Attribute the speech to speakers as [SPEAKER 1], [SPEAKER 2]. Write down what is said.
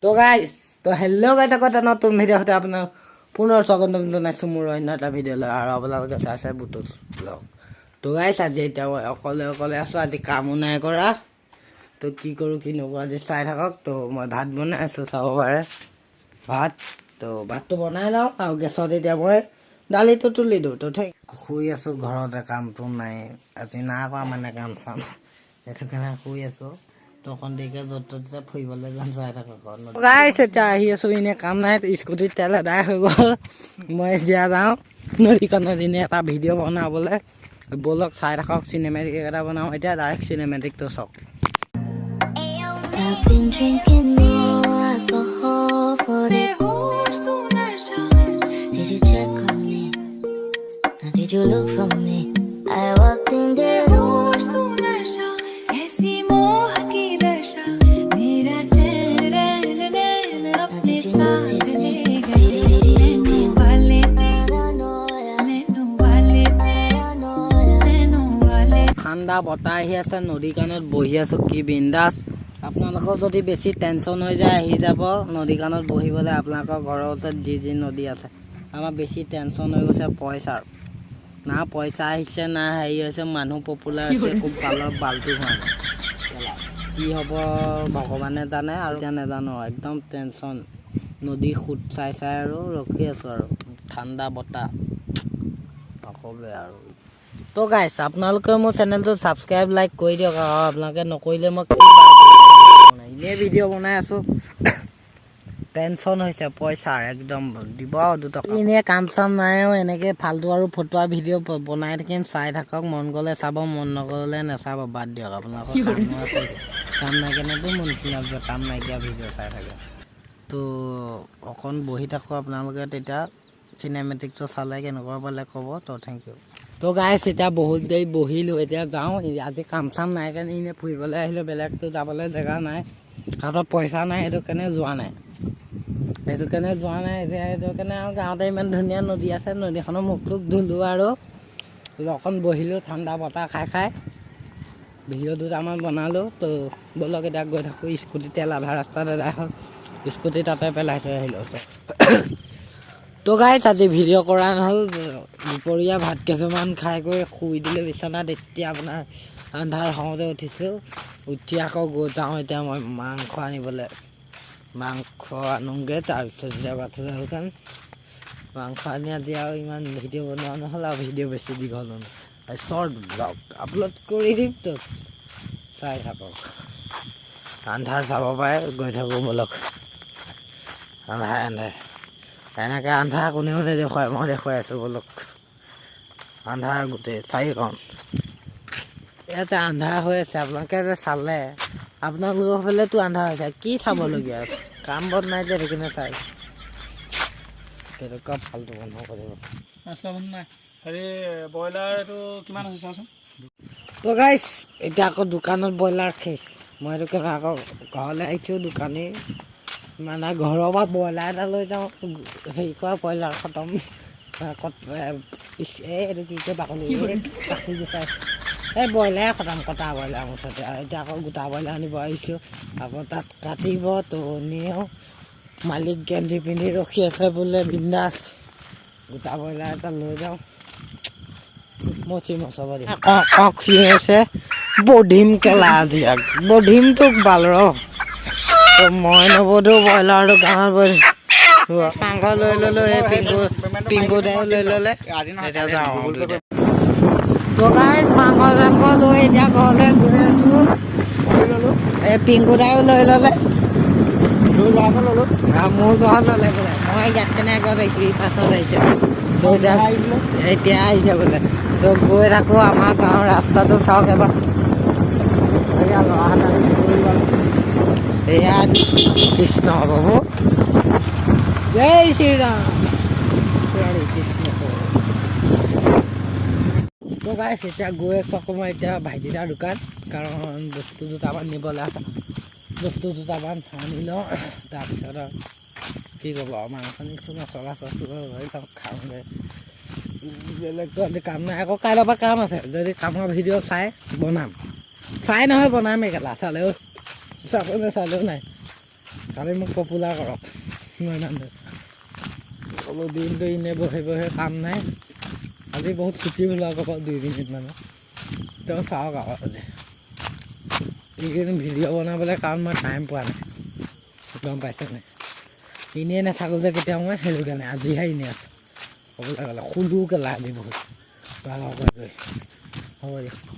[SPEAKER 1] তো গাইস তো হেল্ল' গাইছ আকৌ এটা নতুন ভিডিঅ' সৈতে আপোনাৰ পুনৰ স্বাগতম জনাইছোঁ মোৰ অন্য এটা ভিডিঅ'লৈ আৰু আপোনালোকে চাইছে বুটুত ব্লগ। তো গাইছ আজি এতিয়া মই অকলে আছোঁ, আজি কামো নাই কৰা। তো কি কৰোঁ কি নকৰোঁ আজি চাই থাকক। তো মই ভাত বনাই আছোঁ, চাব পাৰে ভাত। তো ভাতটো বনাই লওঁ আৰু গেছত এতিয়া মই দালিটো তুলি দিওঁ। তো ঠিক শুই আছোঁ ঘৰতে, কামটো নাই আজি, নাই কৰা মানে কাম চাম, সেইটো কাৰণে শুই আছোঁ। তো অকণ দেৰিকৈ য'ত ত'ত ফুৰিবলৈ যাম, চাই থাকক। গাইছ এতিয়া আহি আছোঁ, এনেই কাম নাই, স্কুটিত তেল এদাই হৈ গ'ল। মই এতিয়া যাওঁ নদীখনত এনেই এটা ভিডিঅ' বনাবলৈ, ব'লক চাই থাকক। চিনেমেটিক এটা বনাওঁ এতিয়া, ডাইৰেক্ট চিনেমেটিকটো চাওক।
[SPEAKER 2] I've been drinking more alcohol for the Did you check on me? Now did you look for me? I walked in the room.
[SPEAKER 3] ऐसी मोह की दशा मेरा चैन रैन रैन अपने साथ ले गए नैनो वाले
[SPEAKER 1] ঠাণ্ডা বতাহ আহি আছে, নদী কাণত বহি আছোঁ, কি বিন্দাছ। আপোনালোকৰ যদি বেছি টেনশ্যন হৈ যায় আহি যাব নদী কাণত বহিবলৈ। আপোনালোকৰ ঘৰৰ ওচৰত যি নদী আছে, আমাৰ বেছি টেনশ্যন হৈ গৈছে পইচাৰ। না পইচা আহিছে না হেৰি হৈছে, মানুহ পপুলাৰ হৈছে, খুব পালৰ বাল্টি হোৱা নাই। কি হ'ব ভগৱানে জানে, আৰু এতিয়া নাজানো, একদম টেনশ্যন। নদী সোঁত চাই আৰু ৰখি আছোঁ, আৰু ঠাণ্ডা বতাহ নক'বে আৰু। তো গাইছ আপোনালোকে মোৰ চেনেলটো ছাবস্ক্ৰাইব লাইক কৰি দিয়ক, আৰু আপোনালোকে নকৰিলে মই এনেই ভিডিঅ' বনাই আছোঁ। টেনশ্যন হৈছে পইচাৰ, একদম দিব আৰু দুটকা। এনেই কাম চাম নাই আৰু এনেকৈ ফাল্টু আৰু ফটোৱা ভিডিঅ' বনাই থাকিম, চাই থাকক। মন গ'লে চাব, মন নগ'লে নাচাব, বাদ দিয়ক। আপোনালোকৰ কাম নাই কেনেকৈ মোৰ নিচিনা কাম নাইকিয়া ভিডিঅ' চাই থাকে। তো অকণ বহি থাকোঁ, আপোনালোকে তেতিয়া চিনেমেটিকটো চালে কেনেকুৱা পালে ক'ব। তো থেংক ইউ। তো গাইছ এতিয়া বহুত দেৰি বহিলোঁ, এতিয়া যাওঁ। আজি কাম চাম নাই কাৰণে এনেই ফুৰিবলৈ আহিলোঁ, বেলেগতো যাবলৈ জেগা নাই, হাতত পইচা নাই, সেইটো কাৰণে যোৱা নাই। এতিয়া সেইটো কাৰণে আৰু গাঁৱতে ইমান ধুনীয়া নদী আছে, নদীখনৰ মুখ চুখ ধুলোঁ আৰু অকণ বহিলোঁ ঠাণ্ডা বতাহ খাই ভিডিঅ' দুটামান বনালোঁ। তো ব'লক এতিয়া গৈ থাকোঁ। স্কুটি তেল আধা ৰাস্তাত এদাই হ'ল, স্কুটি তাতে পেলাই থৈ আহিলোঁ। তো গাইছ আজি ভিডিঅ' কৰা নহ'ল। দুপৰীয়া ভাত কেইটামান খাই কৰি শুই দিলোঁ বিচনাত। এতিয়া আপোনাৰ আন্ধাৰ হওঁতে উঠিছোঁ, উঠি আকৌ যাওঁ এতিয়া মই মাংস আনিবলৈ। মাংস আনোগৈ, তাৰপিছত এতিয়া বাথৰুমৰ দোকান মাংস আনি আজি আৰু ইমান ভিডিঅ' বনোৱা নহ'ল, আৰু ভিডিঅ' বেছি দীঘল নহয়, শ্বৰ্ট ব্লগ আপলোড কৰি দিম। তো চাই থাকক। আন্ধাৰ চাব পাৰে, গৈ থাকোঁ ব'লক। আন্ধাৰ এনেকৈ আন্ধাৰ কোনেও নেদেখুৱাই, মই দেখুৱাই আছোঁ ব'লক। আন্ধাৰ গোটেই চাৰিখন ইয়াতে আন্ধাৰ হৈ আছে। আপোনালোকে যে চালে, আপোনালোকৰ ফালেতো আন্ধাৰ হৈছে, কি চাবলগীয়া আছে? কাম বন নাই যে সেইকাৰণে চাই তেনেকুৱা ফাল্টু বন্ধ কৰিব।
[SPEAKER 4] নাই হেৰি ব্ৰইলাৰ এইটো কিমান আছে চাওঁচোন।
[SPEAKER 1] তো গাইছ এতিয়া আকৌ দোকানত ব্ৰইলাৰ শেষ, মই সেইটো কাৰণে আকৌ ঘৰলৈ আহিছোঁ। দোকানী মানে ঘৰৰ পৰা ব্ৰইলাৰ এটা লৈ যাওঁ, হেৰি কৰা ব্ৰইলাৰ খতম। এইটো কি কয় বাকলি গুচাই এই ব্ৰইলাৰে খতম, কটা ব্ৰইলাৰ মুঠতে। এতিয়া আকৌ গোটা ব্ৰইলাৰ আনিব আহিছোঁ, আকৌ তাত কাটিব। তো নিও মালিক গেঞ্জি পিন্ধি ৰখি আছে বোলে, বিন্দাছ। গোটা ব্ৰইলাৰ এটা লৈ যাওঁ, মচি মচাব দিম। কক চিঞৰি আছে, বধিম কেলা আজি, বধিমটোক বাল ৰ। তো মই নবধো ব্ৰইলাৰটো গাঁৱত বহি মাংস লৈ ল'লোঁ, এই পিংকু দাইও লৈ ল'লে। এতিয়া যাওঁ তো গাইছ মাংস চাংস লৈ এতিয়া ঘৰলৈ গৈ আছোঁ। এই পিংকু দাইও লৈ ল'লে, মোৰ ঘৰত ল'লে বোলে। মই ইয়াত কেনে আগত আহিছোঁ, ই পাছত আহিছে। তো এতিয়া আহিছে বোলে। তো গৈ থাকোঁ, আমাৰ গাঁৱৰ ৰাস্তাটো চাওক এবাৰ। এয়া ল'ৰাহঁত এয়া কৃষ্ণ প্ৰভু, জয় শ্ৰীৰাম, হৰে কৃষ্ণ। তো গাইছ এতিয়া গৈ আছোঁ আকৌ মই এতিয়া ভাইটিদাৰ দোকান, কাৰণ বস্তু দুটামান নিবলৈ আছে। বস্তু দুটামান আনি লওঁ, তাৰপিছত আৰু কি ক'ব আৰু মাংস নিছোঁ, মছলা চচলা লৈ যাওঁ, খাওঁগৈ। বেলেগতো আজি কাম নাই, আকৌ কাইলৈৰ পৰা কাম আছে। যদি কামৰ ভিডিঅ' চাই বনাম, চাই নহয় বনামেই কেলা, চালেও চাব নাচালেও নাই। খালি মোক পপুলাৰ কৰক মই ইমান সকলো দিনটো এনেই বহি বহি কাম নাই আজি বহুত ছুটি ওলাব আকৌ 2 মিনিটমানৰ তেওঁ চাওক আকৌ আজি এইকেইদিন ভিডিঅ' বনাবলৈ কাৰণ মই টাইম পোৱা নাই গম পাইছেনে এনেই নাথাকোঁ যে কেতিয়াও মই সেইটো কাৰণে আজিহে এনেই আছোঁ ক'বলৈ গ'লে শুলো কেলা আজি বহুত ভাল হ'ব দিয়ক